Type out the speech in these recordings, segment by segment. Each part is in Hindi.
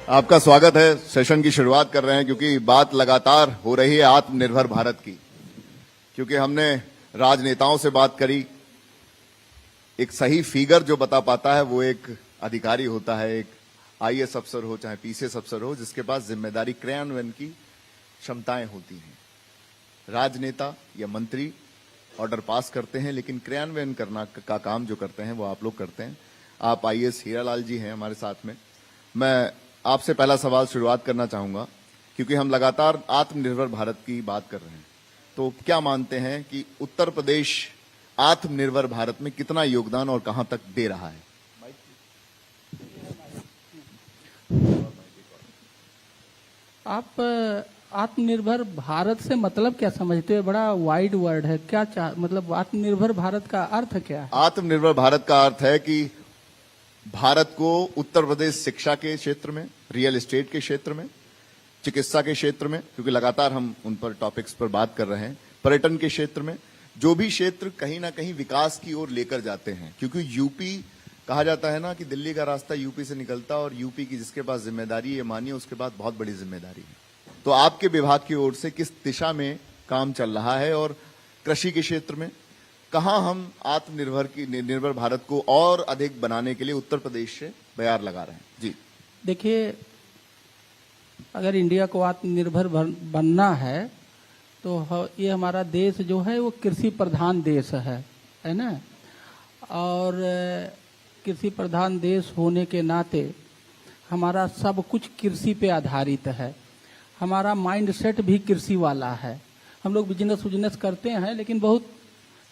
आपका स्वागत है। सेशन की शुरुआत कर रहे हैं क्योंकि बात लगातार हो रही है आत्मनिर्भर भारत की। क्योंकि हमने राजनेताओं से बात करी, एक सही फिगर जो बता पाता है वो एक अधिकारी होता है, एक आईएएस अफसर हो चाहे पीसीएस अफसर हो, जिसके पास जिम्मेदारी क्रियान्वयन की क्षमताएं होती हैं। राजनेता या मंत्री ऑर्डर पास करते हैं, लेकिन क्रियान्वयन करना का काम जो करते हैं वो आप लोग करते हैं। आप आईएएस हीरालाल जी हैं हमारे साथ में। मैं आपसे पहला सवाल शुरुआत करना चाहूंगा, क्योंकि हम लगातार आत्मनिर्भर भारत की बात कर रहे हैं। तो क्या मानते हैं कि उत्तर प्रदेश आत्मनिर्भर भारत में कितना योगदान और कहां तक दे रहा है? आप आत्मनिर्भर भारत से मतलब क्या समझते हो? बड़ा वाइड वर्ड है। क्या मतलब आत्मनिर्भर भारत का अर्थ क्या है? आत्मनिर्भर भारत का अर्थ है कि भारत को उत्तर प्रदेश शिक्षा के क्षेत्र में, रियल एस्टेट के क्षेत्र में, चिकित्सा के क्षेत्र में, क्योंकि लगातार हम उन पर टॉपिक्स पर बात कर रहे हैं, पर्यटन के क्षेत्र में, जो भी क्षेत्र कहीं ना कहीं विकास की ओर लेकर जाते हैं। क्योंकि यूपी कहा जाता है ना कि दिल्ली का रास्ता यूपी से निकलता, और यूपी की जिसके पास जिम्मेदारी है, मानिए उसके पास बहुत बड़ी जिम्मेदारी है। तो आपके विभाग की ओर से किस दिशा में काम चल रहा है, और कृषि के क्षेत्र में कहां हम निर्भर भारत को और अधिक बनाने के लिए उत्तर प्रदेश से बयार लगा रहे हैं? जी देखिए, अगर इंडिया को आत्मनिर्भर बनना है तो ये हमारा देश जो है वो कृषि प्रधान देश है ना। और कृषि प्रधान देश होने के नाते हमारा सब कुछ कृषि पे आधारित है। हमारा माइंडसेट भी कृषि वाला है। हम लोग बिजनेस करते हैं लेकिन बहुत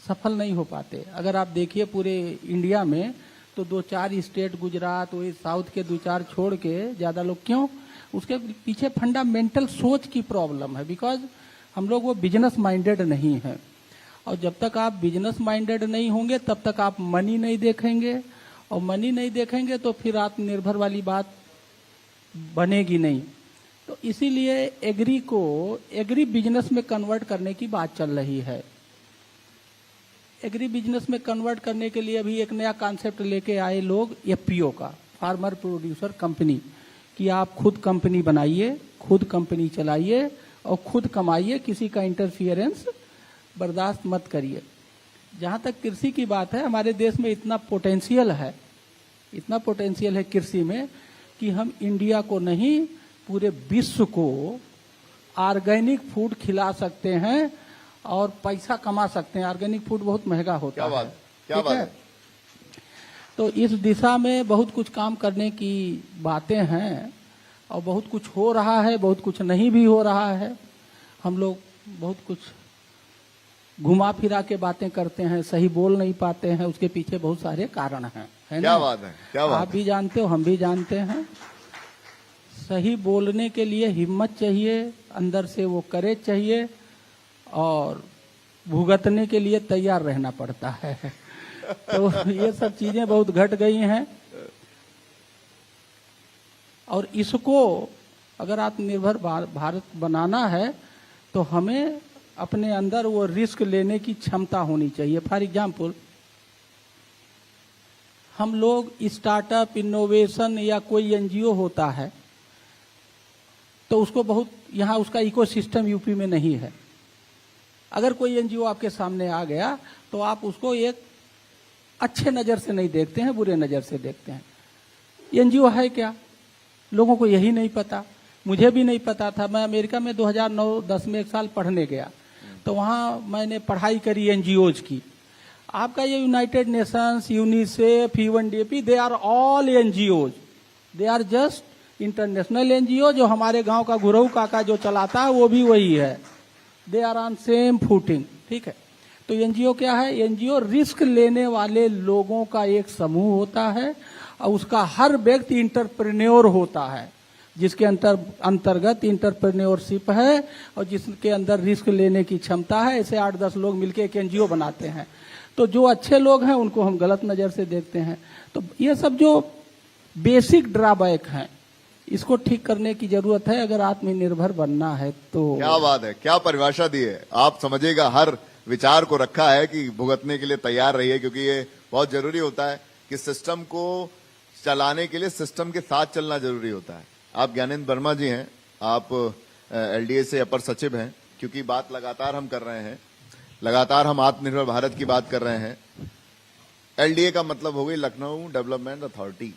सफल नहीं हो पाते। अगर आप देखिए पूरे इंडिया में तो 2-4 स्टेट, गुजरात, वही साउथ के 2-4 छोड़ के ज्यादा लोग, क्यों? उसके पीछे फंडामेंटल सोच की प्रॉब्लम है। बिकॉज हम लोग वो बिजनेस माइंडेड नहीं है, और जब तक आप बिजनेस माइंडेड नहीं होंगे तब तक आप मनी नहीं देखेंगे, और मनी नहीं देखेंगे तो फिर आत्मनिर्भर वाली बात बनेगी नहीं। तो इसीलिए एग्री बिजनेस में कन्वर्ट करने की बात चल रही है। एग्री बिजनेस में कन्वर्ट करने के लिए अभी एक नया कॉन्सेप्ट लेके आए लोग, एफपीओ का, फार्मर प्रोड्यूसर कंपनी, कि आप खुद कंपनी बनाइए, खुद कंपनी चलाइए और खुद कमाइए, किसी का इंटरफियरेंस बर्दाश्त मत करिए। जहां तक कृषि की बात है, हमारे देश में इतना पोटेंशियल है कृषि में कि हम इंडिया को नहीं पूरे विश्व को ऑर्गेनिक फूड खिला सकते हैं और पैसा कमा सकते हैं। ऑर्गेनिक फूड बहुत महंगा होता है। क्या बात है? तो इस दिशा में बहुत कुछ काम करने की बातें हैं, और बहुत कुछ हो रहा है, बहुत कुछ नहीं भी हो रहा है। हम लोग बहुत कुछ घुमा फिरा के बातें करते हैं, सही बोल नहीं पाते हैं। उसके पीछे बहुत सारे कारण हैं, है ना? क्या बात है, क्या बात आप भी जानते हो, हम भी जानते हैं। सही बोलने के लिए हिम्मत चाहिए, अंदर से वो करेज चाहिए, और भुगतने के लिए तैयार रहना पड़ता है। तो ये सब चीजें बहुत घट गई हैं, और इसको अगर आत्मनिर्भर भारत बनाना है तो हमें अपने अंदर वो रिस्क लेने की क्षमता होनी चाहिए। फॉर एग्जाम्पल, हम लोग स्टार्टअप, इनोवेशन या कोई एनजीओ होता है तो उसको बहुत, यहाँ उसका इकोसिस्टम यूपी में नहीं है। अगर कोई एनजीओ आपके सामने आ गया तो आप उसको एक अच्छे नजर से नहीं देखते हैं, बुरे नजर से देखते हैं। एनजीओ है क्या, लोगों को यही नहीं पता। मुझे भी नहीं पता था। मैं अमेरिका में 2009-10 में 1 साल पढ़ने गया, तो वहां मैंने पढ़ाई करी एनजीओज की। आपका ये United Nations, UNICEF, UNDP, they are all NGOs, they are just international NGO. जो हमारे गांव का गुरु काका जो चलाता है वो भी वही है। They are on same footing, ठीक है। तो एनजीओ क्या है? एनजीओ रिस्क लेने वाले लोगों का एक समूह होता है, और उसका हर व्यक्ति इंटरप्रेन्योर होता है, जिसके अंतर्गत इंटरप्रेन्योरशिप है और जिसके अंदर रिस्क लेने की क्षमता है। ऐसे 8-10 लोग मिलकर एक एनजीओ बनाते हैं। तो जो अच्छे लोग हैं उनको हम गलत नजर से देखते हैं। तो ये सब जो बेसिक ड्रॉबैक हैं, इसको ठीक करने की जरूरत है अगर आत्मनिर्भर बनना है तो। क्या बात है, क्या परिभाषा दी है। आप समझिएगा, हर विचार को रखा है कि भुगतने के लिए तैयार रहिए, क्योंकि ये बहुत जरूरी होता है कि सिस्टम को चलाने के लिए सिस्टम के साथ चलना जरूरी होता है। आप ज्ञानेंद्र वर्मा जी हैं, आप एलडीए से अपर सचिव हैं, क्योंकि बात लगातार हम कर रहे हैं, लगातार हम आत्मनिर्भर भारत की बात कर रहे हैं। एलडीए का मतलब हो गई लखनऊ डेवलपमेंट अथॉरिटी,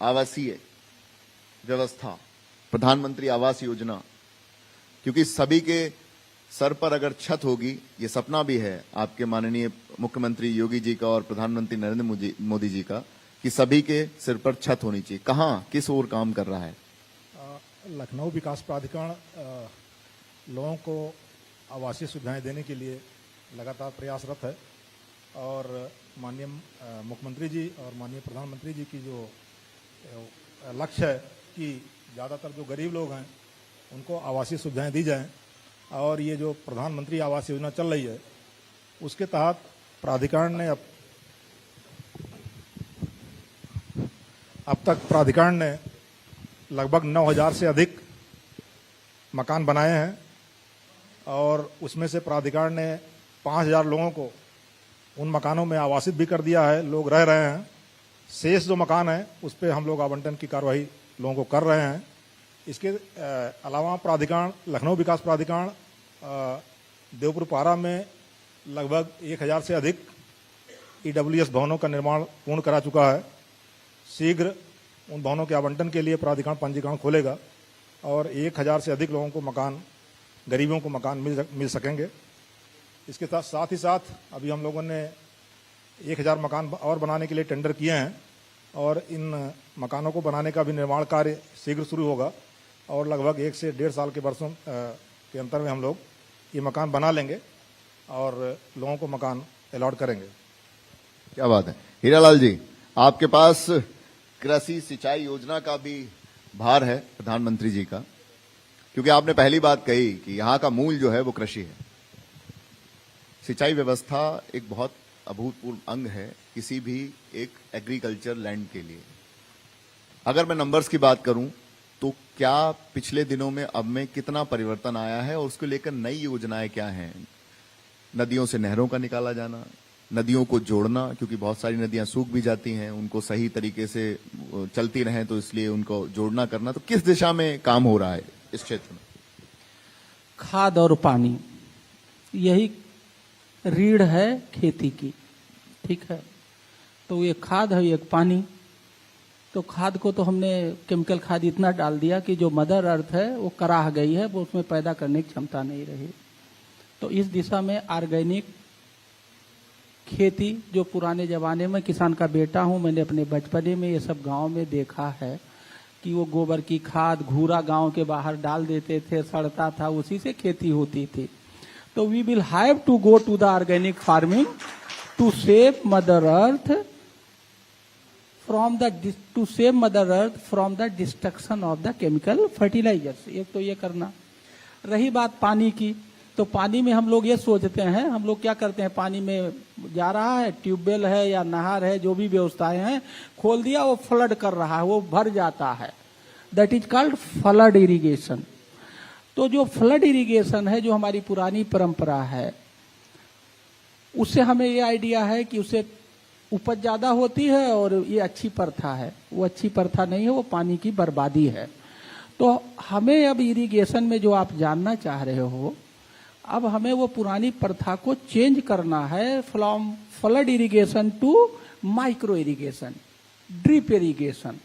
आवासीय व्यवस्था, प्रधानमंत्री आवास योजना, क्योंकि सभी के सर पर अगर छत होगी, ये सपना भी है आपके माननीय मुख्यमंत्री योगी जी का और प्रधानमंत्री नरेंद्र मोदी जी का, कि सभी के सिर पर छत होनी चाहिए। कहाँ, किस ओर काम कर रहा है? लखनऊ विकास प्राधिकरण लोगों को आवासीय सुविधाएं देने के लिए लगातार प्रयासरत है और माननीय मुख्यमंत्री जी और माननीय प्रधानमंत्री जी की जो लक्ष्य है कि ज़्यादातर जो गरीब लोग हैं उनको आवासीय सुविधाएं दी जाएं, और ये जो प्रधानमंत्री आवास योजना चल रही है उसके तहत प्राधिकरण ने अब तक प्राधिकरण ने लगभग 9,000 से अधिक मकान बनाए हैं और उसमें से प्राधिकरण ने 5,000 लोगों को उन मकानों में आवासित भी कर दिया है, लोग रह रहे हैं। शेष जो मकान है उस पर हम लोग आवंटन की कार्रवाई लोगों को कर रहे हैं। इसके अलावा प्राधिकरण, लखनऊ विकास प्राधिकरण देवपुर पारा में लगभग 1,000 से अधिक ईडब्ल्यूएस भवनों का निर्माण पूर्ण करा चुका है। शीघ्र उन भवनों के आवंटन के लिए प्राधिकरण पंजीकरण खोलेगा और 1,000 से अधिक लोगों को मकान, गरीबों को मकान मिल सकेंगे। इसके साथ ही साथ अभी हम लोगों ने 1,000 मकान और बनाने के लिए टेंडर किए हैं और इन मकानों को बनाने का भी निर्माण कार्य शीघ्र शुरू होगा और लगभग 1 से 1.5 साल के वर्षों के अंतर में हम लोग ये मकान बना लेंगे और लोगों को मकान अलॉट करेंगे। क्या बात है। हीरालाल जी, आपके पास कृषि सिंचाई योजना का भी भार है प्रधानमंत्री जी का, क्योंकि आपने पहली बात कही कि यहाँ का मूल जो है वो कृषि है। सिंचाई व्यवस्था एक बहुत अभूतपूर्व अंग है किसी भी एक एग्रीकल्चर लैंड के लिए। अगर मैं नंबर्स की बात करूं तो क्या पिछले दिनों में अब में कितना परिवर्तन आया है और उसको लेकर नई योजनाएं क्या हैं? नदियों से नहरों का निकाला जाना, नदियों को जोड़ना, क्योंकि बहुत सारी नदियां सूख भी जाती हैं, उनको सही तरीके से चलती रहें तो इसलिए उनको जोड़ना करना। तो किस दिशा में काम हो रहा है इस क्षेत्र में? खाद और पानी, यही रीढ़ है खेती की, ठीक है। तो ये खाद है, एक पानी। तो खाद को तो हमने केमिकल खाद इतना डाल दिया कि जो मदर अर्थ है वो कराह गई है, वो उसमें पैदा करने की क्षमता नहीं रही। तो इस दिशा में ऑर्गेनिक खेती, जो पुराने जमाने में, किसान का बेटा हूं, मैंने अपने बचपने में ये सब गांव में देखा है कि वो गोबर की खाद, घूरा गांव के बाहर डाल देते थे, सड़ता था, उसी से खेती होती थी। तो we will have to go to the organic farming to save mother earth from the destruction of the chemical fertilisers. एक तो ये करना। रही बात पानी की, तो पानी में हम लोग ये सोचते हैं, हम लोग क्या करते हैं, पानी में जा रहा है, ट्यूबवेल है या नहर है, जो भी व्यवस्थाएं हैं, खोल दिया, वो फ्लड कर रहा है, वो भर जाता है। That is called flood irrigation. तो जो फ्लड इरिगेशन है, जो हमारी पुरानी परंपरा है, उससे हमें ये आइडिया है कि उससे उपज ज्यादा होती है और ये अच्छी प्रथा है। वो अच्छी प्रथा नहीं है, वो पानी की बर्बादी है। तो हमें अब इरिगेशन में जो आप जानना चाह रहे हो, अब हमें वो पुरानी प्रथा को चेंज करना है, from flood irrigation to micro irrigation, drip irrigation.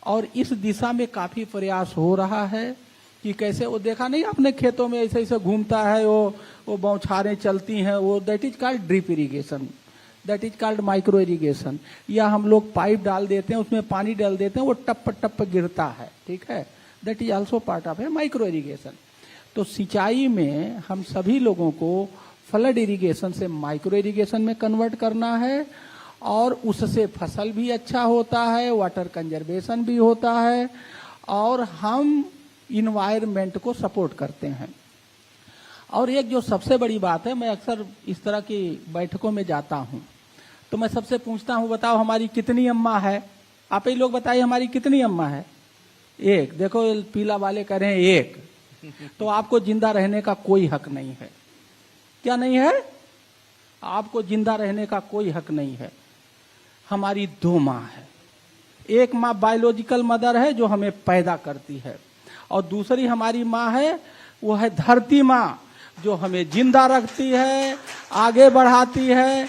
और इस दिशा में काफी प्रयास हो रहा है कि कैसे, वो देखा नहीं आपने, खेतों में ऐसे ऐसे घूमता है, वो बौछारें चलती हैं, वो that is called drip irrigation, that is called micro irrigation. या हम लोग पाइप डाल देते हैं, उसमें पानी डाल देते हैं, वो टप टप गिरता है, ठीक है, that is also part of है माइक्रो इरिगेशन। तो सिंचाई में हम सभी लोगों को फ्लड इरिगेशन से माइक्रो इरिगेशन में कन्वर्ट करना है और उससे फसल भी अच्छा होता है, वाटर कंजर्वेशन भी होता है और हम इन्वायरमेंट को सपोर्ट करते हैं। और एक जो सबसे बड़ी बात है, मैं अक्सर इस तरह की बैठकों में जाता हूं तो मैं सबसे पूछता हूं, बताओ हमारी कितनी अम्मा है? आप ही लोग बताइए हमारी कितनी अम्मा है? एक। देखो पीला वाले कह रहे हैं एक। तो आपको जिंदा रहने का कोई हक नहीं है। क्या नहीं है? आपको जिंदा रहने का कोई हक नहीं है। हमारी 2 माँ है, एक माँ बायोलॉजिकल मदर है जो हमें पैदा करती है, और दूसरी हमारी माँ है, वो है धरती माँ जो हमें जिंदा रखती है, आगे बढ़ाती है।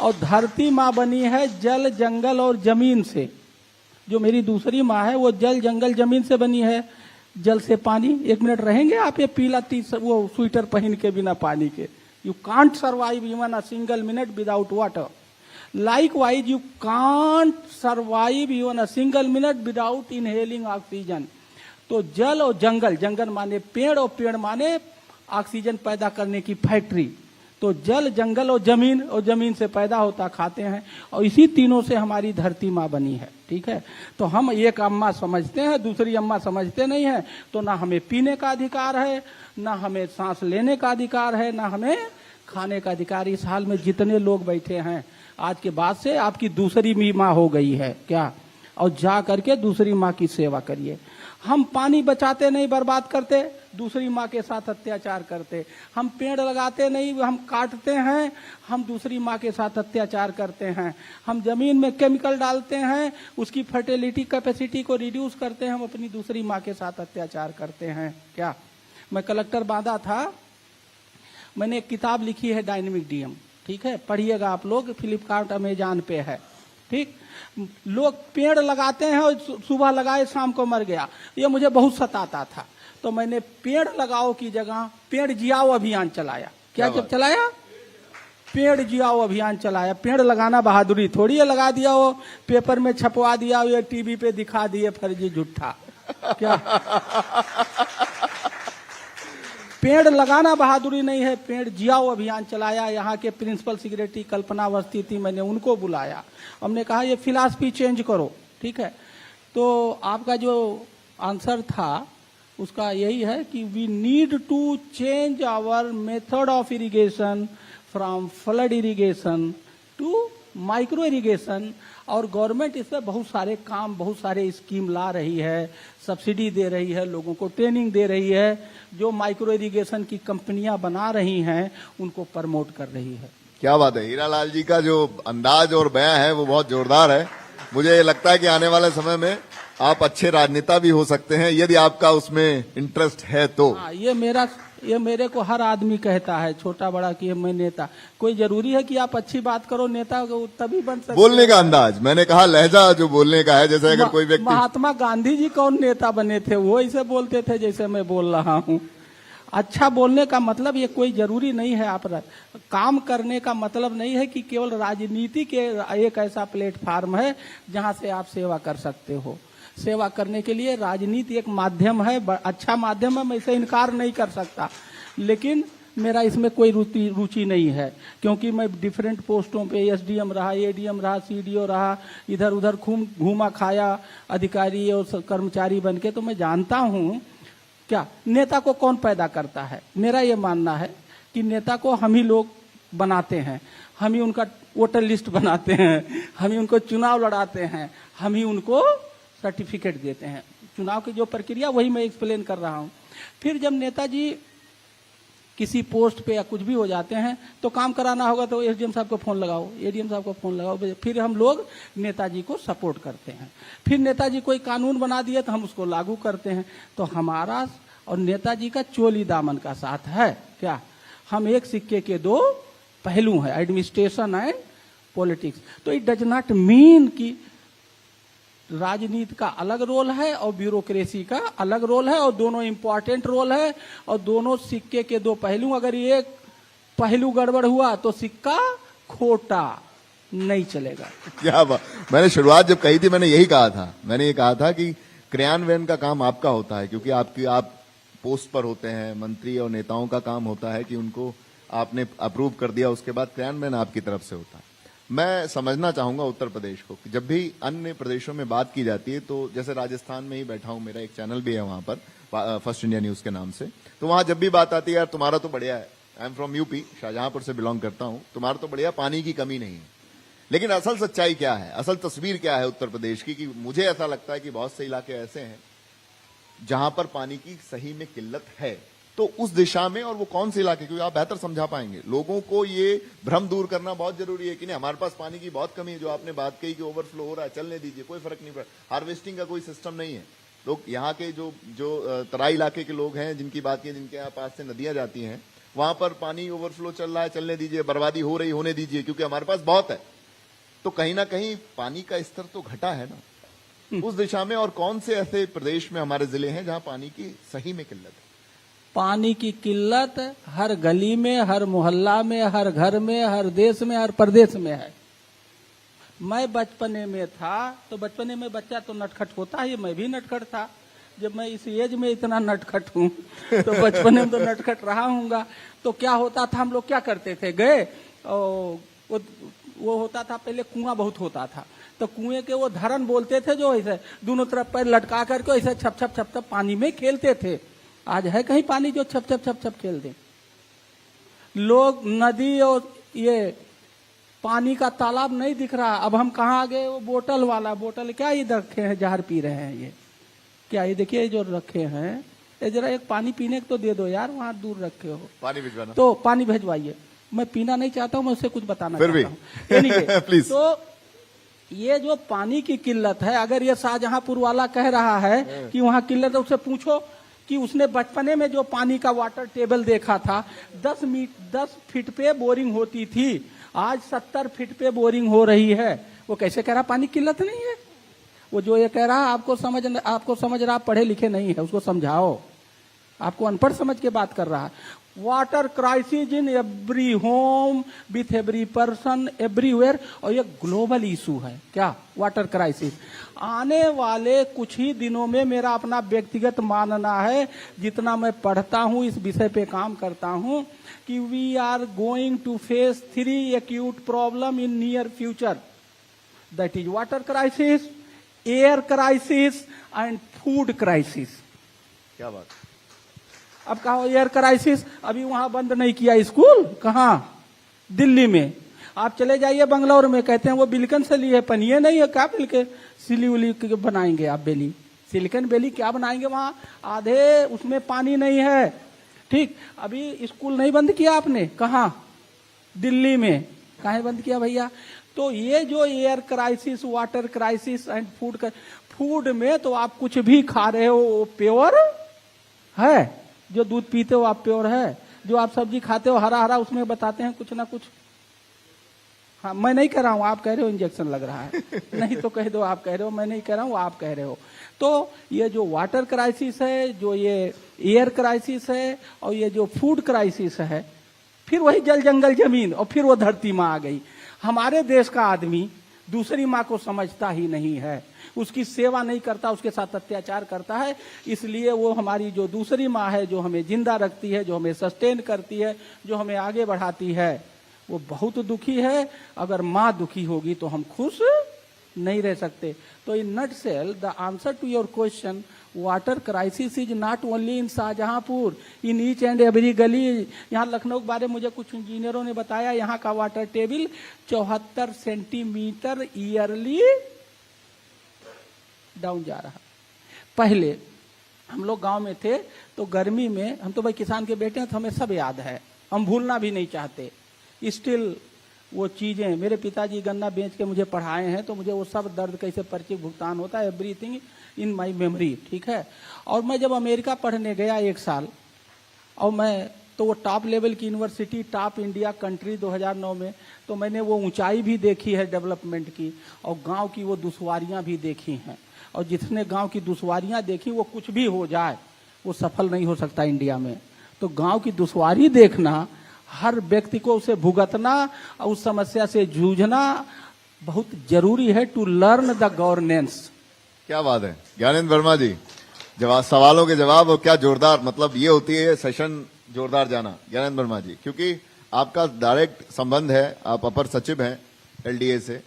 और धरती माँ बनी है जल, जंगल और जमीन से। जो मेरी दूसरी माँ है वो जल, जंगल, जमीन से बनी है। जल से पानी, 1 मिनट रहेंगे आप ये पीला वो स्वेटर पहन के बिना पानी के? You can't survive even a single minute without water. Likewise you can't survive even a single minute without inhaling oxygen. तो जल और जंगल, जंगल माने पेड़ और पेड़ माने ऑक्सीजन पैदा करने की फैक्ट्री। तो जल, जंगल और जमीन से पैदा होता खाते हैं, और इसी तीनों से हमारी धरती माँ बनी है। ठीक है, तो हम एक अम्मा समझते हैं, दूसरी अम्मा समझते नहीं है। तो ना हमें पीने का अधिकार है, ना हमें सांस लेने का अधिकार है, ना हमें खाने का अधिकार। इस हाल में जितने लोग बैठे हैं, आज के बाद से आपकी दूसरी माँ हो गई है क्या? और जा करके दूसरी माँ की सेवा करिए। हम पानी बचाते नहीं, बर्बाद करते, दूसरी माँ के साथ अत्याचार करते। हम पेड़ लगाते नहीं, हम काटते हैं, हम दूसरी माँ के साथ अत्याचार करते हैं। हम जमीन में केमिकल डालते हैं, उसकी फर्टिलिटी कैपेसिटी को रिड्यूस करते हैं, हम अपनी दूसरी माँ के साथ अत्याचार करते हैं क्या? मैं कलेक्टर बांदा था, मैंने एक किताब लिखी है डायनेमिक डीएम, ठीक है, पढ़िएगा आप लोग, फ्लिपकार्ट अमेजॉन पे है। ठीक, लोग पेड़ लगाते हैं और सुबह लगाए शाम को मर गया, ये मुझे बहुत सताता था। तो मैंने पेड़ लगाओ की जगह पेड़ जियाओ अभियान चलाया। क्या जब चलाया? पेड़ जियाओ अभियान चलाया। पेड़ लगाना बहादुरी थोड़ी है, लगा दिया वो पेपर में छपवा दिया, ये टीवी पे दिखा दिए फर्जी झूठा। क्या पेड़ लगाना बहादुरी नहीं है, पेड़ जियाओ अभियान चलाया। यहाँ के प्रिंसिपल सेक्रेटरी कल्पना अवस्थी थी, मैंने उनको बुलाया, हमने कहा ये फिलॉसफी चेंज करो। ठीक है, तो आपका जो आंसर था उसका यही है कि we need to change our method of irrigation from flood irrigation to micro irrigation. और गवर्नमेंट इसमें बहुत सारे काम, बहुत सारे स्कीम ला रही है, सब्सिडी दे रही है, लोगों को ट्रेनिंग दे रही है। जो माइक्रो इरिगेशन की कंपनियां बना रही हैं उनको प्रमोट कर रही है। क्या बात है, हीरालाल जी का जो अंदाज और बयां है वो बहुत जोरदार है। मुझे ये लगता है कि आने वाले समय में आप अच्छे राजनेता भी हो सकते हैं, यदि आपका उसमें इंटरेस्ट है तो। हाँ, ये मेरे को हर आदमी कहता है, छोटा बड़ा, कि मैं नेता। कोई जरूरी है कि आप अच्छी बात करो, नेता तभी बन सकते? बोलने का अंदाज, मैंने कहा लहजा जो बोलने का है, जैसे अगर कोई व्यक्ति। महात्मा गांधी जी कौन नेता बने थे? वो ऐसे बोलते थे जैसे मैं बोल रहा हूँ। अच्छा बोलने का मतलब ये कोई जरूरी नहीं है। आप काम करने का मतलब नहीं है कि केवल राजनीति के एक ऐसा प्लेटफार्म है जहां से आप सेवा कर सकते हो। सेवा करने के लिए राजनीति एक माध्यम है, अच्छा माध्यम है, मैं इसे इनकार नहीं कर सकता, लेकिन मेरा इसमें कोई रुचि नहीं है, क्योंकि मैं डिफरेंट पोस्टों पे एसडीएम रहा, एडीएम रहा, सीडीओ रहा, इधर उधर घूमा खाया अधिकारी और कर्मचारी बन के। तो मैं जानता हूँ क्या नेता को कौन पैदा करता है। मेरा ये मानना है कि नेता को हम ही लोग बनाते हैं, हम ही उनका वोटर लिस्ट बनाते हैं, हम ही उनको चुनाव लड़ाते हैं, हम ही उनको सर्टिफिकेट देते हैं। चुनाव की जो प्रक्रिया वही मैं एक्सप्लेन कर रहा हूँ। फिर जब नेताजी किसी पोस्ट पे या कुछ भी हो जाते हैं तो काम कराना होगा तो एसडीएम साहब को फोन लगाओ, एडीएम साहब को फोन लगाओ, फिर हम लोग नेताजी को सपोर्ट करते हैं। फिर नेताजी कोई कानून बना दिए तो हम उसको लागू करते हैं। तो हमारा और नेताजी का चोली दामन का साथ है क्या? हम एक सिक्के के दो पहलू हैं, एडमिनिस्ट्रेशन एंड पॉलिटिक्स। तो इट डज नॉट मीन कि राजनीति का अलग रोल है और ब्यूरोक्रेसी का अलग रोल है, और दोनों इंपॉर्टेंट रोल है, और दोनों सिक्के के दो पहलू। अगर एक पहलू गड़बड़ हुआ तो सिक्का खोटा नहीं चलेगा। क्या बात, मैंने शुरुआत जब कही थी मैंने यही कहा था, मैंने ये कहा था कि क्रियान्वयन का काम आपका होता है, क्योंकि आप पोस्ट पर होते हैं। मंत्री और नेताओं का काम होता है कि उनको आपने अप्रूव कर दिया, उसके बाद क्रियान्वयन आपकी तरफ से होता है। मैं समझना चाहूंगा उत्तर प्रदेश को, जब भी अन्य प्रदेशों में बात की जाती है, तो जैसे राजस्थान में ही बैठा हूं, मेरा एक चैनल भी है वहां पर, फर्स्ट इंडिया न्यूज के नाम से, तो वहां जब भी बात आती है, यार तुम्हारा तो बढ़िया है, I am from UP, Shahjahanpur से बिलोंग करता हूं, तुम्हारा तो बढ़िया, पानी की कमी नहीं है। लेकिन असल सच्चाई क्या है, असल तस्वीर क्या है उत्तर प्रदेश की? कि मुझे ऐसा लगता है कि बहुत से इलाके ऐसे हैं जहां पर पानी की सही में किल्लत है। तो उस दिशा में, और वो कौन से इलाके, क्योंकि आप बेहतर समझा पाएंगे, लोगों को ये भ्रम दूर करना बहुत जरूरी है कि नहीं हमारे पास पानी की बहुत कमी है। जो आपने बात कही कि ओवरफ्लो हो रहा है, चलने दीजिए, कोई फर्क नहीं पड़ा। हार्वेस्टिंग का कोई सिस्टम नहीं है। लोग यहाँ के जो तराई इलाके के लोग हैं जिनकी बात की, जिनके यहाँ पास से नदियां जाती हैं, वहां पर पानी ओवरफ्लो चल रहा है, चलने दीजिए, बर्बादी हो रही होने दीजिए, क्योंकि हमारे पास बहुत है। तो कहीं ना कहीं पानी का स्तर तो घटा है ना उस दिशा में। और कौन से ऐसे प्रदेश में हमारे जिले हैं जहां पानी की सही में किल्लत है? पानी की किल्लत हर गली में, हर मोहल्ला में, हर घर में, हर देश में, हर प्रदेश में है। मैं बचपने में था तो बचपने में बच्चा तो नटखट होता है, मैं भी नटखट था। जब मैं इस एज में इतना नटखट हूँ तो बचपने में तो नटखट रहा हूँगा। तो क्या होता था, हम लोग क्या करते थे, गए और वो होता था पहले, कुआं बहुत होता था, तो कुएं के वो धरन बोलते थे, जो ऐसे दोनों तरफ पैर लटका करके ऐसे छप छप छप छप पानी में खेलते थे। आज है कहीं पानी जो छप छप छप छप खेल दे? लोग नदी और ये पानी का तालाब नहीं दिख रहा। अब हम कहाँ आ गए? वो बोतल वाला, बोतल क्या ये रखे हैं, जहर पी रहे हैं ये क्या? ये देखिए जो रखे हैं, ये जरा एक पानी पीने को तो दे दो यार, वहां दूर रखे हो। पानी भिजवाना, तो पानी भिजवाइए। मैं पीना नहीं चाहता हूं, मैं उससे कुछ बताना फिर चाहता हूं। Anyway, please. तो ये जो पानी की किल्लत है, अगर ये शाहजहांपुर वाला कह रहा है कि वहां किल्लत है, उससे पूछो कि उसने बचपने में जो पानी का वाटर टेबल देखा था, 10 फीट पे बोरिंग होती थी, आज 70 फीट पे बोरिंग हो रही है। वो कैसे कह रहा पानी किल्लत नहीं है? वो जो ये कह रहा आपको समझ रहा, पढ़े लिखे नहीं है, उसको समझाओ। आपको अनपढ़ समझ के बात कर रहा है। Water crisis in every home with every person everywhere, और ये ग्लोबल इशू है। क्या वाटर क्राइसिस? आने वाले कुछ ही दिनों में, मेरा अपना व्यक्तिगत मानना है, जितना मैं पढ़ता हूं, इस विषय पे काम करता हूं, कि we are going to face 3 acute problem in near future. That is water crisis, air crisis and food crisis. क्या बात? अब कहा एयर क्राइसिस, अभी वहां बंद नहीं किया स्कूल, कहाँ? दिल्ली में। आप चले जाइए बंगलौर में, कहते हैं वो बिल्कन से लिए पनिए नहीं है, क्या बिल्के सिली उली बनाएंगे आप? बेली, सिलिकन बेली क्या बनाएंगे वहां? आधे उसमें पानी नहीं है। ठीक, अभी स्कूल नहीं बंद किया आपने, कहाँ? दिल्ली में। कहाँ बंद किया भैया? तो ये जो air crisis, water crisis and food में तो आप कुछ भी खा रहे हो वो प्योर है। जो दूध पीते हो आप प्योर है, जो आप सब्जी खाते हो हरा हरा, उसमें बताते हैं कुछ ना कुछ। हाँ, मैं नहीं कह रहा हूं, आप कह रहे हो इंजेक्शन लग रहा है। नहीं तो कह दो आप कह रहे हो, मैं नहीं कह रहा हूं, आप कह रहे हो। तो ये जो वाटर क्राइसिस है, जो ये एयर क्राइसिस है, और ये जो फूड क्राइसिस है, फिर वही जल जंगल जमीन, और फिर वो धरती माँ आ गई। हमारे देश का आदमी दूसरी माँ को समझता ही नहीं है, उसकी सेवा नहीं करता, उसके साथ अत्याचार करता है। इसलिए वो हमारी जो दूसरी माँ है, जो हमें जिंदा रखती है, जो हमें सस्टेन करती है, जो हमें आगे बढ़ाती है, वो बहुत दुखी है। अगर माँ दुखी होगी तो हम खुश नहीं रह सकते। तो in nutshell the answer to your question, water crisis is not only in Shahjahanpur, in each and every गली। यहाँ लखनऊ के बारे में मुझे कुछ इंजीनियरों ने बताया, यहाँ का water table 74 centimetre yearly down जा रहा। पहले हम लोग गांव में थे तो गर्मी में, हम तो भाई किसान के बेटे हैं तो हमें सब याद है, हम भूलना भी नहीं चाहते। स्टिल वो चीजें, मेरे पिताजी गन्ना बेच के मुझे पढ़ाए हैं, तो मुझे वो सब दर्द कैसे पर्ची भुगतान होता है, एवरीथिंग इन माई मेमोरी। ठीक है। और मैं जब अमेरिका पढ़ने गया 1 साल, और मैं तो वो टॉप लेवल की यूनिवर्सिटी, टॉप इंडिया कंट्री 2009 में, तो मैंने वो ऊंचाई भी देखी है डेवलपमेंट की, और गांव की वो दुश्वारियां भी देखी हैं। और जिसने गांव की दुश्वारियां देखी, वो कुछ भी हो जाए वो सफल नहीं हो सकता इंडिया में। तो गांव की दुश्वारी देखना, हर व्यक्ति को उसे भुगतना और उस समस्या से जूझना बहुत जरूरी है, टू लर्न द गवर्नेंस। क्या बात है ज्ञानेंद्र वर्मा जी, जवाब, सवालों के जवाब, और क्या जोरदार, मतलब ये होती है सेशन जोरदार जाना ज्ञानेंद्र वर्मा जी, क्योंकि आपका डायरेक्ट संबंध है, आप अपर सचिव हैं एलडीए से।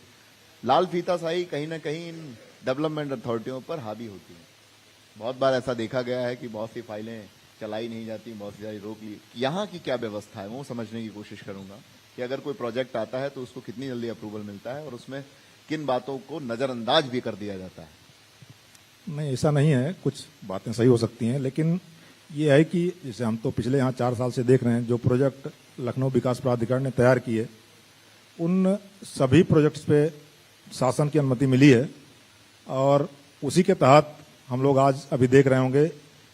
लाल फीताशाही कहीं ना कहीं इन डेवलपमेंट अथॉरिटियों पर हावी होती है। बहुत बार ऐसा देखा गया है कि बहुत सी फाइलें चलाई नहीं जाती, बहुत सी रोक ली। यहाँ की क्या व्यवस्था है वो समझने की कोशिश करूंगा कि अगर कोई प्रोजेक्ट आता है तो उसको कितनी जल्दी अप्रूवल मिलता है, और उसमें किन बातों को नजरअंदाज भी कर दिया जाता है। नहीं, ऐसा नहीं है, कुछ बातें सही हो सकती हैं, लेकिन ये है कि जैसे हम तो पिछले यहाँ 4 साल से देख रहे हैं, जो प्रोजेक्ट लखनऊ विकास प्राधिकरण ने तैयार किए, उन सभी प्रोजेक्ट्स पे शासन की अनुमति मिली है और उसी के तहत हम लोग आज अभी देख रहे होंगे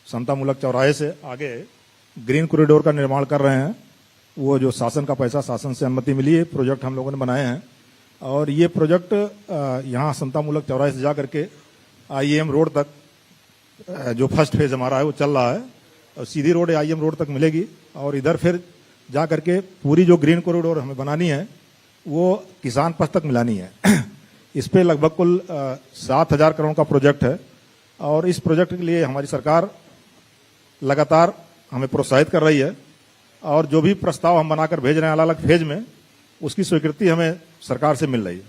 समतामूलक चौराहे से आगे ग्रीन कॉरिडोर का निर्माण कर रहे हैं। वो जो शासन का पैसा, शासन से अनुमति मिली है, प्रोजेक्ट हम लोगों ने बनाए हैं और ये प्रोजेक्ट यहाँ समतामूलक चौराहे से जा करके IEM रोड तक जो फर्स्ट फेज हमारा है वो चल रहा है और सीधी रोड IEM रोड तक मिलेगी और इधर फिर जा करके पूरी जो ग्रीन कॉरिडोर हमें बनानी है वो किसान पथ तक मिलानी है। इस पे लगभग कुल 7,000 करोड़ का प्रोजेक्ट है और इस प्रोजेक्ट के लिए हमारी सरकार लगातार हमें प्रोत्साहित कर रही है और जो भी प्रस्ताव हम बनाकर भेज रहे हैं अलग अलग फेज में, उसकी स्वीकृति हमें सरकार से मिल रही है।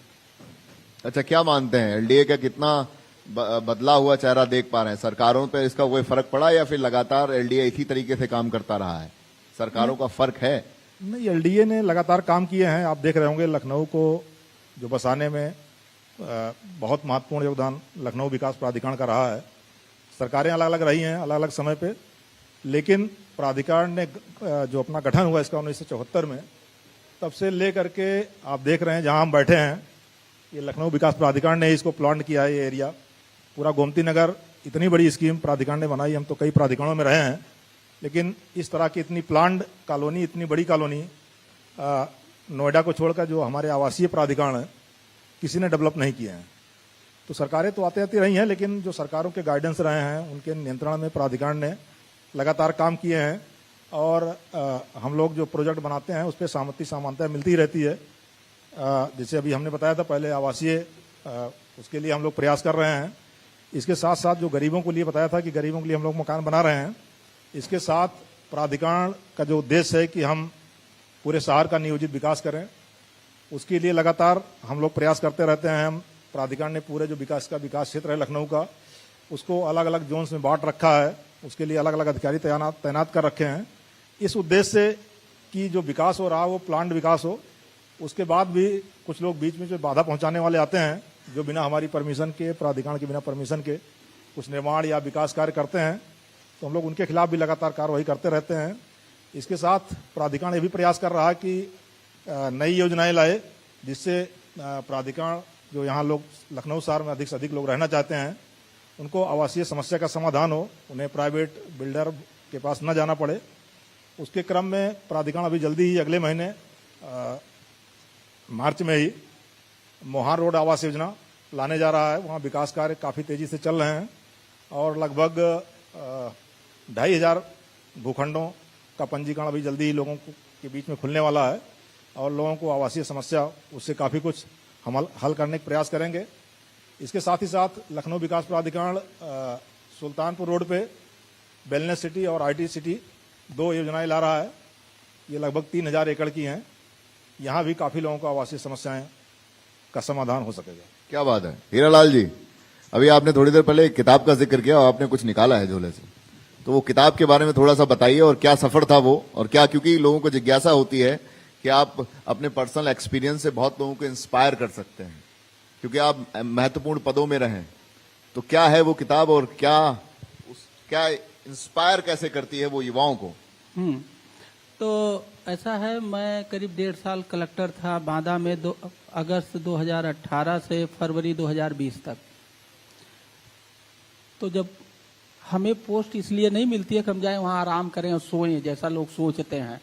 अच्छा, क्या मानते हैं एलडीए का कितना बदला हुआ चेहरा देख पा रहे हैं? सरकारों पे इसका कोई फर्क पड़ा या फिर लगातार एलडीए इसी तरीके से काम करता रहा है? सरकारों का फर्क है? नहीं, एलडीए ने लगातार काम किए हैं। आप देख रहे होंगे लखनऊ को जो बसाने में बहुत महत्वपूर्ण योगदान लखनऊ विकास प्राधिकरण का रहा है। सरकारें अलग अलग रही हैं अलग अलग समय पे, लेकिन प्राधिकरण ने जो अपना गठन हुआ इसका 1974 में, तब से लेकर के आप देख रहे हैं जहां हम बैठे हैं, ये लखनऊ विकास प्राधिकरण ने इसको प्लान किया है। ये एरिया पूरा गोमती नगर, इतनी बड़ी स्कीम प्राधिकरण ने बनाई। हम तो कई प्राधिकरणों में रहे हैं, लेकिन इस तरह की इतनी प्लान्ड कॉलोनी, इतनी बड़ी कॉलोनी नोएडा को छोड़कर जो हमारे आवासीय प्राधिकरण है किसी ने डेवलप नहीं किए हैं। तो सरकारें तो आती आती रही हैं, लेकिन जो सरकारों के गाइडेंस रहे हैं उनके नियंत्रण में प्राधिकरण ने लगातार काम किए हैं और हम लोग जो प्रोजेक्ट बनाते हैं उस पर सहमति समानता मिलती ही रहती है। जैसे अभी हमने बताया था पहले आवासीय, उसके लिए हम लोग प्रयास कर रहे हैं। इसके साथ साथ जो गरीबों के लिए बताया था कि गरीबों के लिए हम लोग मकान बना रहे हैं, इसके साथ प्राधिकरण का जो उद्देश्य है कि हम पूरे शहर का नियोजित विकास करें, उसके लिए लगातार हम लोग प्रयास करते रहते हैं। हम प्राधिकरण ने पूरे जो विकास क्षेत्र है लखनऊ का, उसको अलग अलग जोन्स में बांट रखा है, उसके लिए अलग अलग अधिकारी तैनात कर रखे हैं। इस उद्देश्य से कि जो विकास हो रहा है वो प्लान्ड विकास हो। उसके बाद भी कुछ लोग बीच में जो बाधा पहुंचाने वाले आते हैं, जो बिना हमारी परमिशन के, प्राधिकरण के बिना परमिशन के कुछ निर्माण या विकास कार्य करते हैं, तो हम लोग उनके खिलाफ भी लगातार कार्रवाई करते रहते हैं। इसके साथ प्राधिकरण ये भी प्रयास कर रहा है कि नई योजनाएं लाए, जिससे प्राधिकरण जो यहाँ लोग लखनऊ शहर में अधिक से अधिक लोग रहना चाहते हैं, उनको आवासीय समस्या का समाधान हो, उन्हें प्राइवेट बिल्डर के पास न जाना पड़े। उसके क्रम में प्राधिकरण अभी जल्दी ही अगले महीने मार्च में ही मोहार रोड आवास योजना लाने जा रहा है। वहाँ विकास कार्य काफ़ी तेजी से चल रहे हैं और लगभग 2,500 भूखंडों का पंजीकरण अभी जल्दी ही लोगों के बीच में खुलने वाला है और लोगों को आवासीय समस्या उससे काफ़ी कुछ हम हल करने का प्रयास करेंगे। इसके साथ ही साथ लखनऊ विकास प्राधिकरण सुल्तानपुर रोड पे वेलनेस सिटी और IT सिटी 2 योजनाएं ला रहा है। ये लगभग 3,000 एकड़ की हैं। यहाँ भी काफ़ी लोगों को आवासीय समस्याएं का समाधान हो सकेगा। क्या बात है हीरालाल जी, अभी आपने थोड़ी देर पहले एक किताब का जिक्र किया और आपने कुछ निकाला है झोले से, तो वो किताब के बारे में थोड़ा सा बताइए और क्या सफर था वो, और क्या, क्योंकि लोगों को जिज्ञासा होती है कि आप अपने पर्सनल एक्सपीरियंस से बहुत लोगों को इंस्पायर कर सकते हैं, क्योंकि आप महत्वपूर्ण पदों में रहें। तो क्या है वो किताब और क्या इंस्पायर कैसे करती है वो युवाओं को? तो ऐसा है, मैं करीब 1.5 साल कलेक्टर था बांदा में, अगस्त 2018 से फरवरी 2020 तक। तो जब हमें पोस्ट इसलिए नहीं मिलती है कि हम जाएं वहाँ आराम करें और सोएं जैसा लोग सोचते हैं।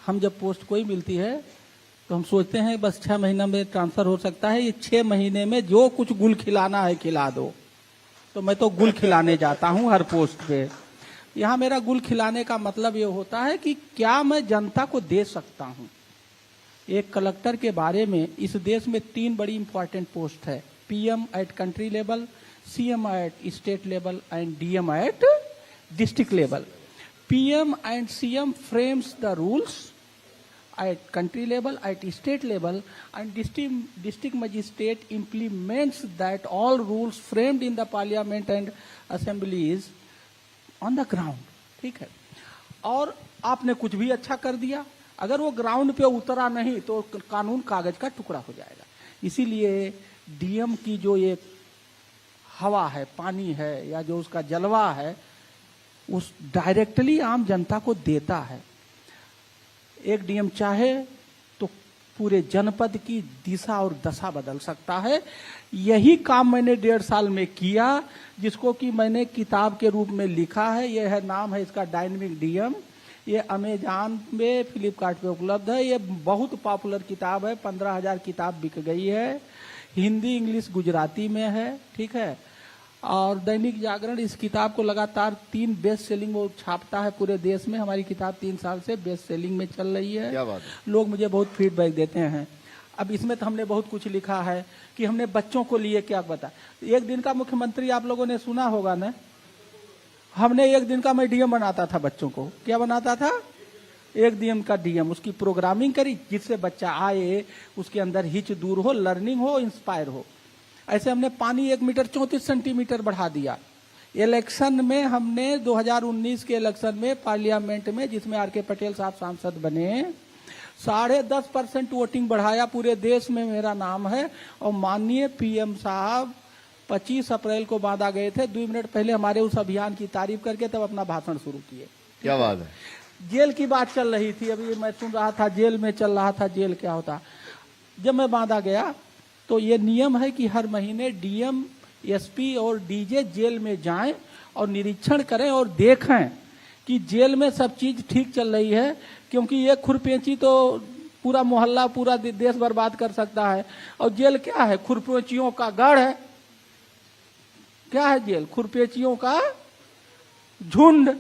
हम जब पोस्ट कोई मिलती है तो हम सोचते हैं बस 6 महीना में ट्रांसफर हो सकता है, ये 6 महीने में जो कुछ गुल खिलाना है खिला दो। तो मैं तो गुल खिलाने जाता हूँ हर पोस्ट पे। यहाँ मेरा गुल खिलाने का मतलब ये होता है कि क्या मैं जनता को दे सकता हूँ। एक कलेक्टर के बारे में इस देश में 3 बड़ी इंपॉर्टेंट पोस्ट है, PM at country level, CM at state level and DM at district level. PM and CM frames the rules at country level, at state level, and district magistrate implements that all rules framed in the parliament and assemblies on the ground. ठीक है. और आपने कुछ भी अच्छा कर दिया, अगर वो ग्राउंड पे उतरा नहीं तो कानून कागज का टुकड़ा हो जाएगा. इसीलिए DM की जो ये हवा है, पानी है, या जो उसका जलवा है, उस डायरेक्टली आम जनता को देता है। एक डीएम चाहे तो पूरे जनपद की दिशा और दशा बदल सकता है। यही काम मैंने 1.5 साल में किया, जिसको कि मैंने किताब के रूप में लिखा है। यह है, नाम है इसका डायनेमिक डीएम। ये अमेजॉन पे, फ्लिपकार्ट पे उपलब्ध है। ये बहुत पॉपुलर किताब है, 15,000 किताब बिक गई है। हिंदी, इंग्लिश, गुजराती में है, ठीक है। और दैनिक जागरण इस किताब को लगातार 3 बेस्ट सेलिंग वो छापता है पूरे देश में। हमारी किताब 3 साल से बेस्ट सेलिंग में चल रही है। क्या बात है। लोग मुझे बहुत फीडबैक देते हैं। अब इसमें तो हमने बहुत कुछ लिखा है कि हमने बच्चों को लिए क्या बता। एक दिन का मुख्यमंत्री आप लोगों ने सुना होगा ना, हमने एक दिन का मैं डीएम बनाता था बच्चों को। क्या बनाता था? एक दिन का डीएम। उसकी प्रोग्रामिंग करी जिससे बच्चा आए, उसके अंदर हिच दूर हो, लर्निंग हो, इंस्पायर हो। ऐसे हमने पानी 1 मीटर 34 सेंटीमीटर बढ़ा दिया। इलेक्शन में हमने 2019 के इलेक्शन में पार्लियामेंट में, जिसमें आर के पटेल साहब सांसद बने, 10.5% वोटिंग बढ़ाया। पूरे देश में मेरा नाम है। और माननीय पीएम साहब 25 अप्रैल को बांधा गए थे। 2 मिनट पहले हमारे उस अभियान की तारीफ करके तब अपना भाषण शुरू किए। क्या बात है। जेल की बात चल रही थी, अभी मैं सुन रहा था, जेल में चल रहा था, जेल क्या होता। जब मैं बांधा गया तो ये नियम है कि हर महीने डीएम, एसपी और डीजे जेल में जाएं और निरीक्षण करें और देखें कि जेल में सब चीज ठीक चल रही है। क्योंकि ये खुरपेची तो पूरा मोहल्ला, पूरा देश बर्बाद कर सकता है। और जेल क्या है? खुरपेचियों का गढ़ है। क्या है जेल? खुरपेचियों का झुंड।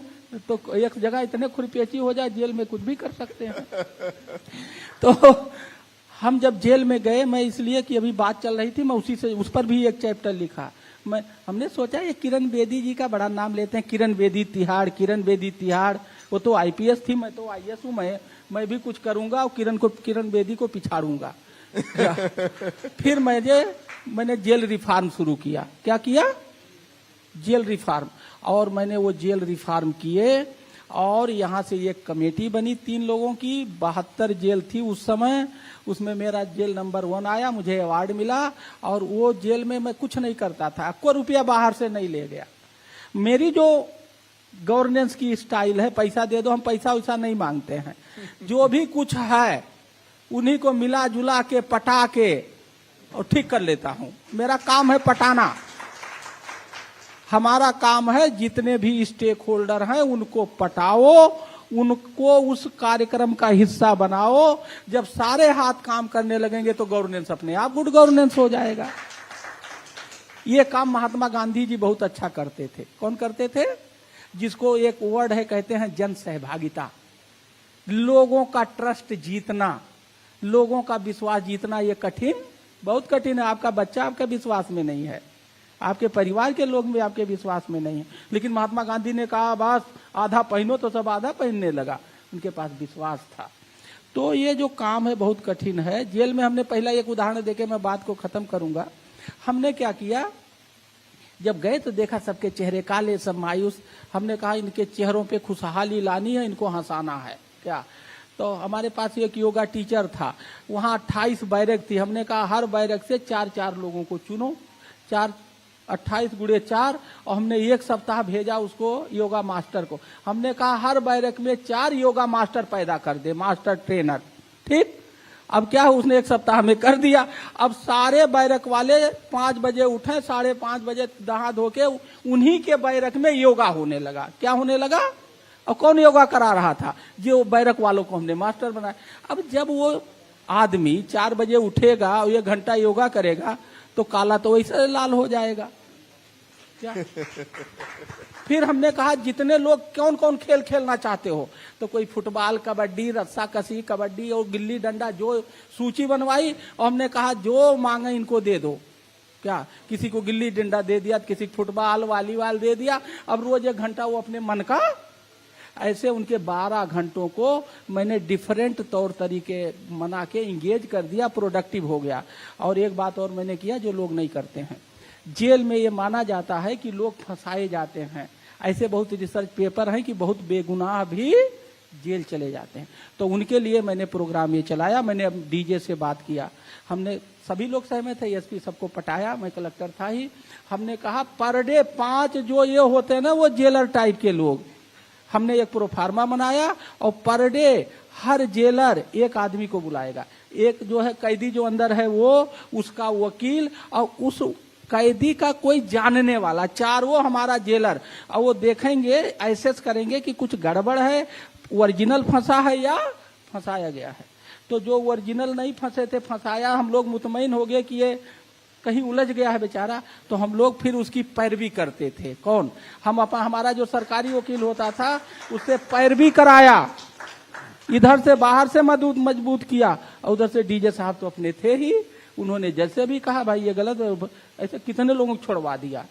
तो एक जगह इतने खुरपेची हो जाए, जेल में कुछ भी कर सकते हैं। तो हम जब जेल में गए, मैं इसलिए कि अभी बात चल रही थी, मैं उसी से उस पर भी एक चैप्टर लिखा। हमने सोचा ये किरण बेदी जी का बड़ा नाम लेते हैं, किरण बेदी तिहाड़, किरण बेदी तिहाड़। वो तो आईपीएस थी, मैं तो आईएएस हूं। मैं भी कुछ करूंगा और किरण बेदी को पिछाड़ूंगा। फिर मैंने जेल रिफॉर्म शुरू किया। क्या किया? Jail reform. और मैंने वो जेल रिफॉर्म किए। और यहाँ से एक कमेटी बनी 3 लोगों की। 72 जेल थी उस समय। उसमें मेरा जेल नंबर 1 आया, मुझे अवार्ड मिला। और वो जेल में मैं कुछ नहीं करता था, कोई रुपया बाहर से नहीं ले गया। मेरी जो गवर्नेंस की स्टाइल है, पैसा दे दो, हम पैसा वैसा नहीं मांगते हैं। जो भी कुछ है उन्हीं को मिला जुला के, पटा के और ठीक कर लेता हूं। मेरा काम है पटाना। हमारा काम है जितने भी स्टेक होल्डर हैं उनको पटाओ, उनको उस कार्यक्रम का हिस्सा बनाओ। जब सारे हाथ काम करने लगेंगे तो गवर्नेंस अपने आप गुड गवर्नेंस हो जाएगा। ये काम महात्मा गांधी जी बहुत अच्छा करते थे। कौन करते थे? जिसको एक वर्ड है, कहते हैं जन सहभागिता। लोगों का ट्रस्ट जीतना, लोगों का विश्वास जीतना, ये कठिन, बहुत कठिन है। आपका बच्चा आपके विश्वास में नहीं है, आपके परिवार के लोग भी आपके विश्वास में नहीं है। लेकिन महात्मा गांधी ने कहा बस आधा पहनो, तो सब आधा पहनने लगा। उनके पास विश्वास था। तो ये जो काम है बहुत कठिन है। जेल में हमने पहला एक उदाहरण देके मैं बात को खत्म करूंगा। हमने क्या किया, जब गए तो देखा सबके चेहरे काले, सब मायूस। हमने कहा इनके चेहरों पे खुशहाली लानी है, इनको हंसाना है। क्या? तो हमारे पास एक योगा टीचर था, वहां 28 बैरक थी। हमने कहा हर बैरक से 4-4 लोगों को चुनो, 28 गुणे 4। और हमने 1 सप्ताह भेजा उसको योगा मास्टर को। हमने कहा हर बैरक में 4 योगा मास्टर पैदा कर दे, मास्टर ट्रेनर। ठीक? अब क्या है, उसने 1 सप्ताह में कर दिया। अब सारे बैरक वाले 5 बजे उठे, 5:30 बजे नहा धो के उन्हीं के बैरक में योगा होने लगा। क्या होने लगा? और कौन योगा करा रहा था? जो बैरक वालों को हमने मास्टर बनाया। अब जब वो आदमी 4 बजे उठेगा और 1 घंटा योगा करेगा तो काला तो वैसे लाल हो जाएगा। क्या? फिर हमने कहा जितने लोग कौन कौन खेल खेलना चाहते हो, तो कोई फुटबॉल, कबड्डी, रस्सा कसी, कबड्डी और गिल्ली डंडा, जो सूची बनवाई। और हमने कहा जो मांगे इनको दे दो। क्या? किसी को गिल्ली डंडा दे दिया, किसी को फुटबॉल, वॉलीबॉल दे दिया। अब रोज 1 घंटा वो अपने मन का। ऐसे उनके 12 घंटों को मैंने डिफरेंट तौर तरीके मना के इंगेज कर दिया, प्रोडक्टिव हो गया। और एक बात और मैंने किया जो लोग नहीं करते हैं। जेल में ये माना जाता है कि लोग फंसाए जाते हैं। ऐसे बहुत रिसर्च पेपर हैं कि बहुत बेगुनाह भी जेल चले जाते हैं। तो उनके लिए मैंने प्रोग्राम ये चलाया। मैंने अब डीजे से बात किया, हमने सभी लोग सहमत थे, एसपी सबको पटाया, मैं कलेक्टर था ही। हमने कहा पर डे 5 जो ये होते हैं ना, वो जेलर टाइप के लोग, हमने एक प्रोफार्मा बनाया और पर डे हर जेलर एक आदमी को बुलाएगा, एक जो है कैदी जो अंदर है वो, उसका वकील और उस कैदी का कोई जानने वाला, चार वो हमारा जेलर, और वो देखेंगे, एसेस करेंगे कि कुछ गड़बड़ है, ओरिजिनल फंसा है या फंसाया गया है। तो जो ओरिजिनल नहीं फंसे थे, फंसाया, हम लोग मुतमईन हो गए कि ये कहीं उलझ गया है बेचारा, तो हम लोग फिर उसकी पैरवी करते थे। कौन? हमारा जो सरकारी वकील होता था उससे पैरवी कराया, इधर से बाहर से मजबूत किया, और उधर से डीजे साहब तो अपने थे ही, उन्होंने जैसे भी कहा भाई ये गलत है, ऐसे कितने लोगों को छोड़वा दिया।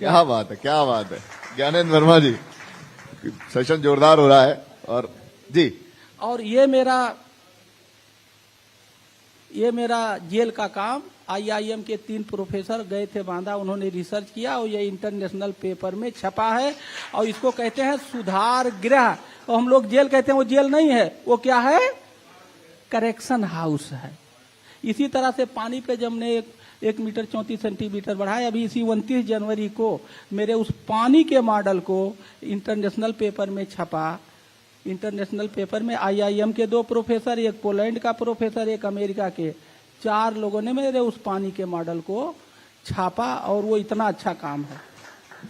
क्या बात है, क्या बात है ज्ञानेंद्र वर्मा जी, सेशन जोरदार हो रहा है। और जी, और ये मेरा जेल का काम, आईआईएम के 3 प्रोफेसर गए थे बांदा, उन्होंने रिसर्च किया और ये इंटरनेशनल पेपर में छपा है, और इसको कहते हैं सुधार गृह। और हम लोग जेल कहते हैं, वो जेल नहीं है, वो क्या है? करेक्शन हाउस है। इसी तरह से पानी पे जब हमने 1 मीटर 34 सेंटीमीटर बढ़ाया, अभी इसी 29 जनवरी को मेरे उस पानी के मॉडल को इंटरनेशनल पेपर में छपा। इंटरनेशनल पेपर में आईआईएम के 2 प्रोफेसर, एक पोलैंड का प्रोफेसर, एक अमेरिका के, 4 लोगों ने मेरे उस पानी के मॉडल को छापा, और वो इतना अच्छा काम है।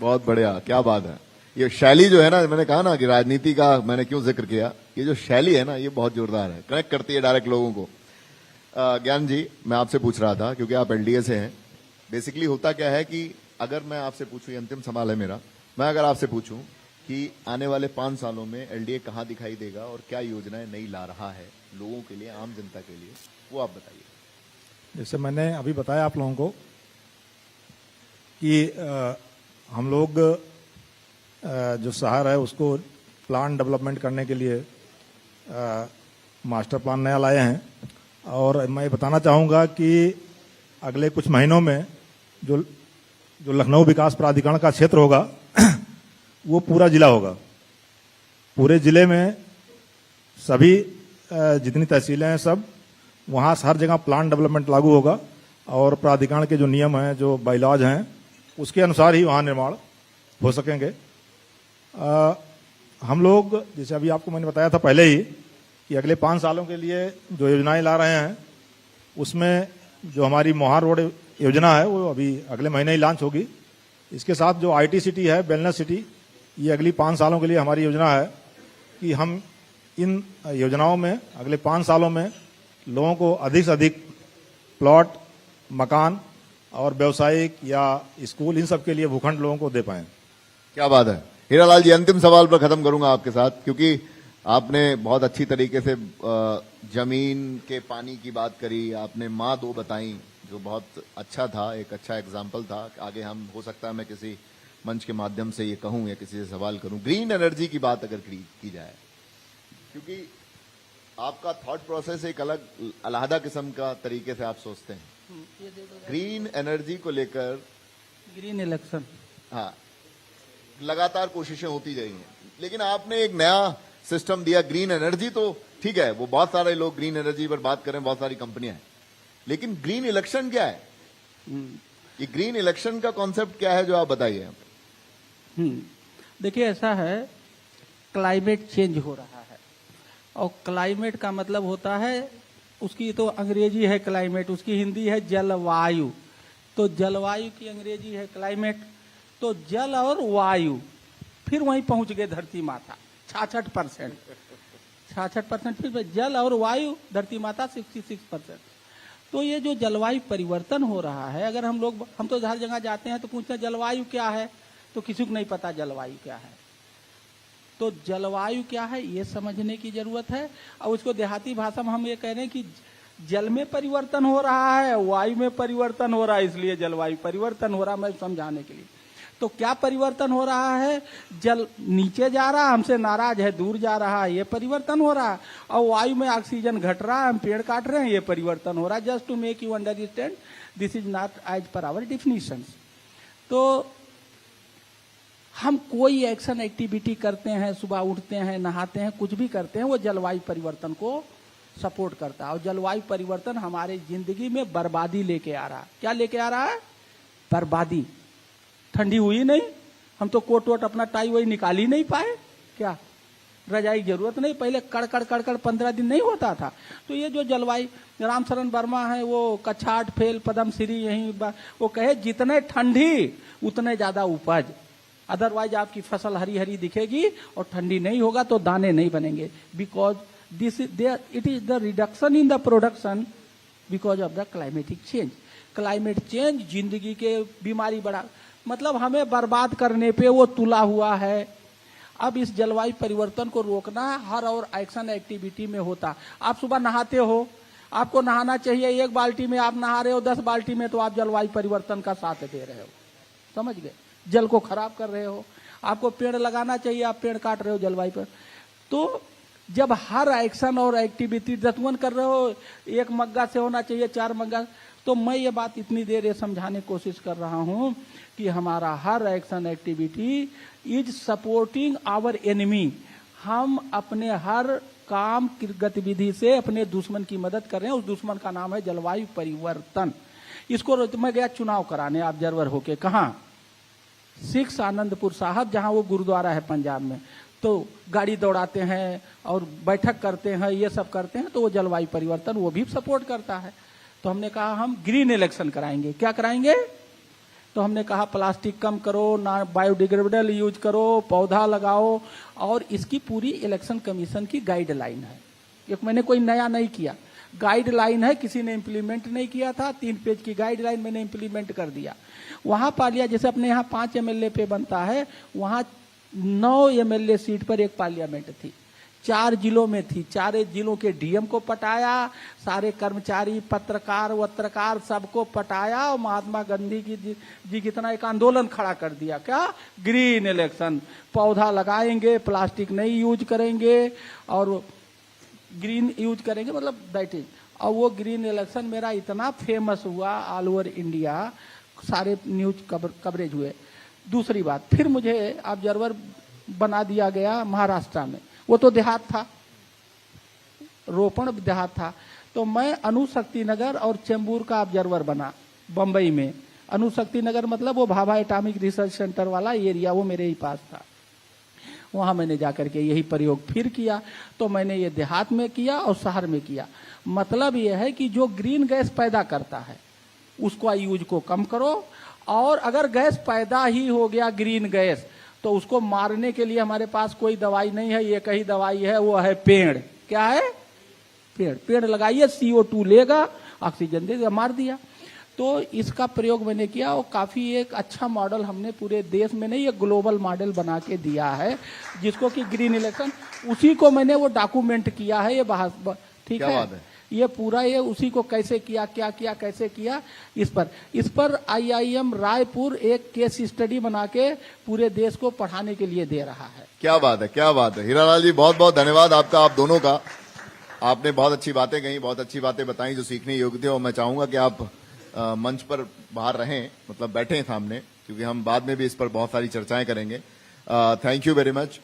बहुत बढ़िया, क्या बात है। ये शैली जो है ना, मैंने कहा ना कि राजनीति का मैंने क्यों जिक्र किया, ये जो शैली है ना, ये बहुत जोरदार है, कनेक्ट करती है डायरेक्ट लोगों को। ज्ञान जी, मैं आपसे पूछ रहा था, क्योंकि आप एलडीए से हैं, बेसिकली होता क्या है कि अगर मैं आपसे पूछूं, ये अंतिम सवाल है मेरा, मैं अगर आपसे पूछूं कि आने वाले 5 सालों में एलडीए कहां दिखाई देगा और क्या योजनाएं नई ला रहा है लोगों के लिए, आम जनता के लिए, वो आप बताइए। जैसे मैंने अभी बताया आप लोगों को कि हम लोग जो शहर है उसको प्लान डेवलपमेंट करने के लिए मास्टर प्लान नया लाए हैं, और मैं बताना चाहूँगा कि अगले कुछ महीनों में जो लखनऊ विकास प्राधिकरण का क्षेत्र होगा वो पूरा जिला होगा। पूरे जिले में सभी जितनी तहसीलें हैं सब, वहाँ हर जगह प्लान डेवलपमेंट लागू होगा, और प्राधिकरण के जो नियम हैं, जो बाइलॉज हैं, उसके अनुसार ही वहाँ निर्माण हो सकेंगे। हम लोग, जैसे अभी आपको मैंने बताया था पहले ही, कि अगले 5 सालों के लिए जो योजनाएं ला रहे हैं, उसमें जो हमारी मोहार रोड योजना है वो अभी अगले महीने ही लॉन्च होगी। इसके साथ जो आईटी सिटी है, वेलनेस सिटी, ये अगली 5 सालों के लिए हमारी योजना है कि हम इन योजनाओं में अगले 5 सालों में लोगों को अधिक से अधिक प्लॉट, मकान और व्यावसायिक या स्कूल, इन सब के लिए भूखंड लोगों को दे पाएं। क्या बात है। हीरालाल जी, अंतिम सवाल पर खत्म करूंगा आपके साथ, क्योंकि आपने बहुत अच्छी तरीके से जमीन के पानी की बात करी, आपने माँ 2 बताई, जो बहुत अच्छा था, एक अच्छा एग्जाम्पल था। आगे हम, हो सकता है मैं किसी मंच के माध्यम से ये कहूं या किसी से सवाल करूं, ग्रीन एनर्जी की बात अगर की जाए, क्योंकि आपका थॉट प्रोसेस एक अलग किस्म का तरीके से आप सोचते हैं। ग्रीन एनर्जी को लेकर, ग्रीन इलेक्शन, हाँ, लगातार कोशिशें होती रही हैं, लेकिन आपने एक नया सिस्टम दिया। ग्रीन एनर्जी तो ठीक है, वो बहुत सारे लोग ग्रीन एनर्जी पर बात करें, बहुत सारी कंपनियां हैं, लेकिन ग्रीन इलेक्शन क्या है? ये ग्रीन इलेक्शन का कॉन्सेप्ट क्या है, जो आप बताइए। देखिए, ऐसा है, क्लाइमेट चेंज हो रहा है, और क्लाइमेट का मतलब होता है, उसकी तो अंग्रेजी है क्लाइमेट, उसकी हिंदी है जलवायु। तो जलवायु की अंग्रेजी है क्लाइमेट, तो जल और वायु फिर वहीं पहुंच गए धरती माता 66%, फिर जल और वायु, धरती माता 66%। तो ये जो जलवायु परिवर्तन हो रहा है, अगर हम तो हर जगह जाते हैं तो पूछते हैं जलवायु क्या है, तो किसी को नहीं पता जलवायु क्या है। तो जलवायु क्या है ये समझने की जरूरत है, और उसको देहाती भाषा में हम ये कह रहे हैं कि जल में परिवर्तन हो रहा है, वायु में परिवर्तन हो रहा है, इसलिए जलवायु परिवर्तन हो रहा है, मैं समझाने के लिए। तो क्या परिवर्तन हो रहा है? जल नीचे जा रहा है, हमसे नाराज है, दूर जा रहा है, ये परिवर्तन हो रहा है। और वायु में ऑक्सीजन घट रहा है, हम पेड़ काट रहे हैं, ये परिवर्तन हो रहा है। Just to make you understand, this is not as per our definitions. तो हम कोई एक्शन एक्टिविटी करते हैं, सुबह उठते हैं, नहाते हैं, कुछ भी करते हैं, वो जलवायु परिवर्तन को सपोर्ट करता है। और जलवायु परिवर्तन हमारे जिंदगी में बर्बादी लेके आ रहा है। क्या लेके आ रहा है? बर्बादी। ठंडी हुई नहीं, हम तो कोट वोट अपना टाई वही निकाल ही नहीं पाए, क्या रजाई जरूरत नहीं, पहले कड़कड़ कड़कड़ 15 दिन नहीं होता था। तो ये जो जलवायु, रामशरण वर्मा है वो कक्षा 8 फेल पद्मश्री, यही वो कहे जितने ठंडी उतने ज्यादा उपज, अदरवाइज आपकी फसल हरी हरी दिखेगी और ठंडी नहीं होगा तो दाने नहीं बनेंगे, because this it is the reduction in the production because of the climatic change. Climate change जिंदगी के बीमारी बढ़ा, मतलब हमें बर्बाद करने पे वो तुला हुआ है। अब इस जलवायु परिवर्तन को रोकना हर और एक्शन एक्टिविटी में होता। आप सुबह नहाते हो, आपको नहाना चाहिए, 1 बाल्टी में आप नहा रहे हो, 10 बाल्टी में तो आप जलवायु परिवर्तन का साथ दे रहे हो, समझ गए, जल को खराब कर रहे हो। आपको पेड़ लगाना चाहिए, आप पेड़ काट रहे हो जलवायु पर। तो जब हर एक्शन और एक्टिविटी दतवन कर रहे हो, 1 मग्गा से होना चाहिए 4 मग्गा, तो मैं ये बात इतनी देर समझाने की कोशिश कर रहा हूं कि हमारा हर action activity is supporting our enemy. हम अपने हर काम की गतिविधि से अपने दुश्मन की मदद कर रहे हैं, उस दुश्मन का नाम है जलवायु परिवर्तन। इसको मैं गया चुनाव कराने ऑब्जर्वर होके, कहा 6 आनंदपुर साहब, जहां वो गुरुद्वारा है पंजाब में, तो गाड़ी दौड़ाते हैं और बैठक करते हैं, ये सब करते हैं, तो वो जलवायु परिवर्तन वो भी सपोर्ट करता है। तो हमने कहा हम ग्रीन इलेक्शन कराएंगे। क्या कराएंगे? तो हमने कहा प्लास्टिक कम करो, ना बायोडिग्रेडेबल यूज करो, पौधा लगाओ, और इसकी पूरी इलेक्शन कमीशन की गाइडलाइन है। ये मैंने कोई नया नहीं किया, गाइडलाइन है, किसी ने इम्प्लीमेंट नहीं किया था, 3 पेज की गाइडलाइन मैंने इम्प्लीमेंट कर दिया। वहां पा लिया, जैसे अपने यहाँ 5 MLA पे बनता है, वहां 9 MLA सीट पर 1 पार्लियामेंट थी, 4 जिलों में थी। 4 जिलों के डीएम को पटाया, सारे कर्मचारी, पत्रकार सबको पटाया, और महात्मा गांधी जी कितना एक आंदोलन खड़ा कर दिया। क्या? ग्रीन इलेक्शन, पौधा लगाएंगे, प्लास्टिक नहीं यूज करेंगे और ग्रीन यूज करेंगे, मतलब दैट इज। और वो ग्रीन इलेक्शन मेरा इतना फेमस हुआ ऑल ओवर इंडिया, सारे न्यूज कवरेज हुए। दूसरी बात, फिर मुझे ऑब्जर्वर बना दिया गया महाराष्ट्र में, वो तो देहात था, रोपण देहात था। तो मैं अणुशक्ति नगर और चेंबूर का ऑब्जर्वर बना बंबई में। अणुशक्ति नगर मतलब वो भाभा एटॉमिक रिसर्च सेंटर वाला एरिया, वो मेरे ही पास था। वहां मैंने जाकर के यही प्रयोग फिर किया। तो मैंने ये देहात में किया और शहर में किया। मतलब ये है कि जो ग्रीन गैस पैदा करता है उसको यूज को कम करो, और अगर गैस पैदा ही हो गया ग्रीन गैस, तो उसको मारने के लिए हमारे पास कोई दवाई नहीं है, एक ही दवाई है, वो है पेड़। क्या है? पेड़। पेड़ लगाइए, CO2 लेगा, ऑक्सीजन देगा, मार दिया। तो इसका प्रयोग मैंने किया और काफी एक अच्छा मॉडल हमने पूरे देश में नहीं, एक ग्लोबल मॉडल बना के दिया है, जिसको कि ग्रीन इलेक्शन, उसी को मैंने वो डॉक्यूमेंट किया है। ये ठीक है, ये पूरा ये उसी को कैसे किया, क्या किया, कैसे किया, इस पर IIM रायपुर एक केस स्टडी बना के पूरे देश को पढ़ाने के लिए दे रहा है। क्या बात है, क्या बात है। हीरालाल जी, बहुत बहुत धन्यवाद आपका, आप दोनों का। आपने बहुत अच्छी बातें कही, बहुत अच्छी बातें बताई जो सीखने योग्य थे, और मैं चाहूंगा कि आप मंच पर बाहर रहें, मतलब बैठें सामने, क्योंकि हम बाद में भी इस पर बहुत सारी चर्चाएं करेंगे। Thank you very much.